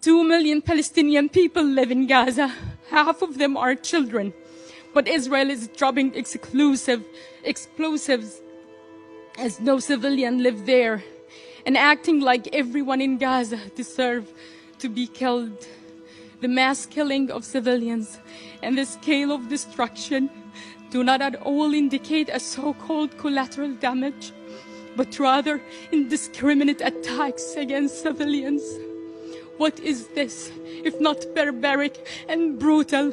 2 million Palestinian people live in Gaza. Half of them are children. But Israel is dropping explosives as no civilian live there, and acting like everyone in Gaza deserves to be killed. The mass killing of civilians and the scale of destruction do not at all indicate a so-called collateral damage, but rather indiscriminate attacks against civilians. What is this, if not barbaric and brutal?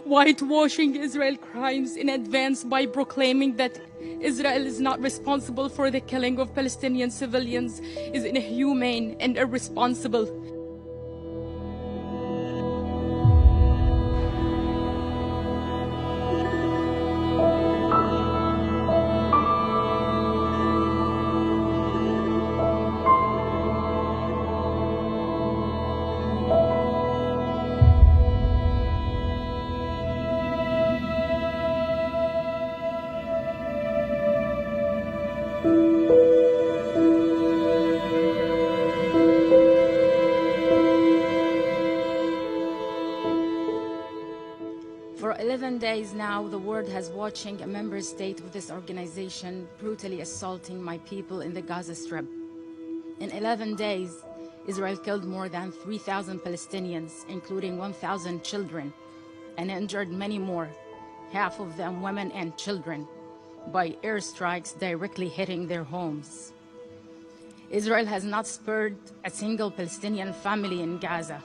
Whitewashing Israel crimes in advance by proclaiming that Israel is not responsible for the killing of Palestinian civilians is inhumane and irresponsible. For 11 days now, the world has watching a member state of this organization brutally assaulting my people in the Gaza Strip. In 11 days, Israel killed more than 3,000 Palestinians, including 1,000 children, and injured many more, half of them women and children, by airstrikes directly hitting their homes. Israel has not spared a single Palestinian family in Gaza.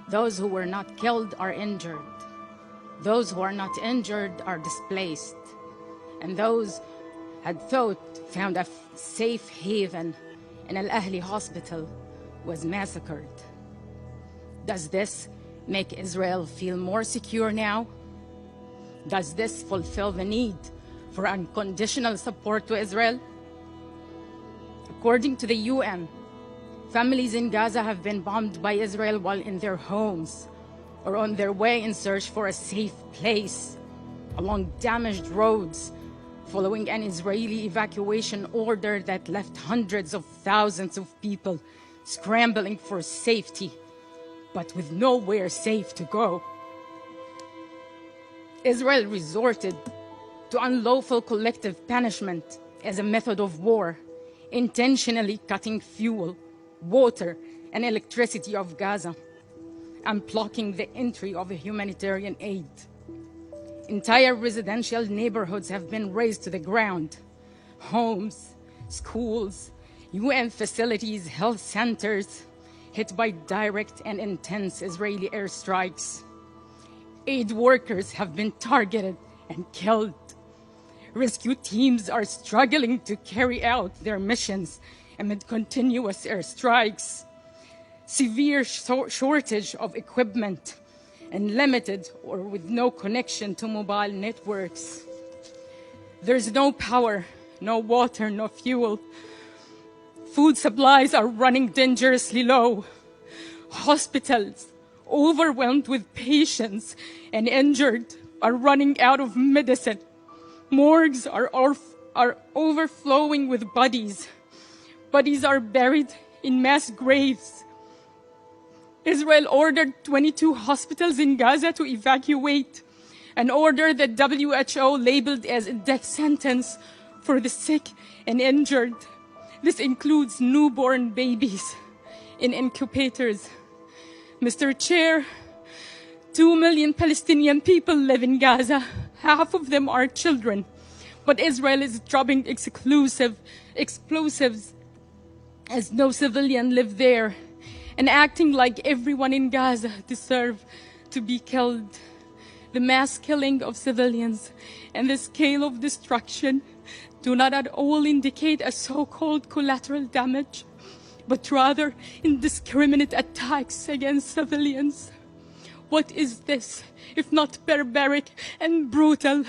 Those who were not killed are injured. Those who are not injured are displaced. And those had found a safe haven in Al-Ahli hospital was massacred. Does this make Israel feel more secure now? Does this fulfill the need for unconditional support to Israel? According to the UN, families in Gaza have been bombed by Israel while in their homes or on their way in search for a safe place along damaged roads following an Israeli evacuation order that left hundreds of thousands of people scrambling for safety, but with nowhere safe to go. Israel resorted to unlawful collective punishment as a method of war, intentionally cutting fuel, water, and electricity of Gaza, and blocking the entry of humanitarian aid. Entire residential neighborhoods have been razed to the ground. Homes, schools, UN facilities, health centers, hit by direct and intense Israeli airstrikes. Aid workers have been targeted and killed. Rescue teams are struggling to carry out their missions amid continuous airstrikes. Severe shortage of equipment, and limited or with no connection to mobile networks. There's no power, no water, no fuel. Food supplies are running dangerously low. Hospitals, overwhelmed with patients and injured, are running out of medicine. Morgues are overflowing with bodies. Bodies are buried in mass graves. Israel ordered 22 hospitals in Gaza to evacuate, an order that WHO labeled as a death sentence for the sick and injured. This includes newborn babies in incubators. Mr. Chair, 2 million Palestinian people live in Gaza. Half of them are children. But Israel is dropping explosives as no civilian live there, and acting like everyone in Gaza deserves to be killed. The mass killing of civilians and the scale of destruction do not at all indicate a so-called collateral damage, but rather indiscriminate attacks against civilians. What is this, if not barbaric and brutal?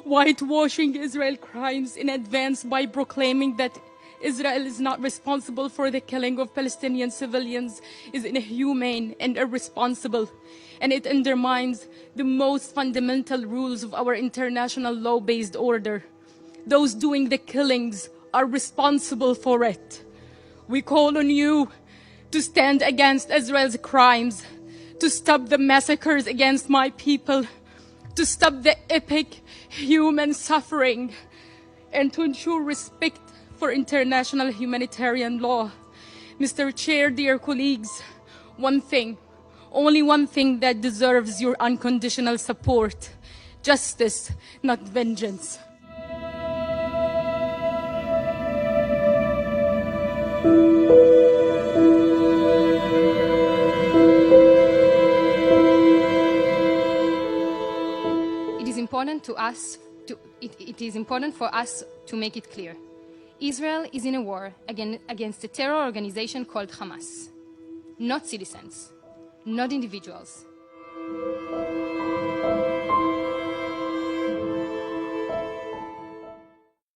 Whitewashing Israel crimes in advance by proclaiming that Israel is not responsible for the killing of Palestinian civilians is inhumane and irresponsible, and it undermines the most fundamental rules of our international law-based order. Those doing the killings are responsible for it. We call on you to stand against Israel's crimes, to stop the massacres against my people, to stop the epic human suffering, and to ensure respect for international humanitarian law. Mr. Chair, dear colleagues, one thing, only one thing that deserves your unconditional support: justice, not vengeance. It is important for us to make it clear. Israel is in a war against a terror organization called Hamas, not citizens, not individuals.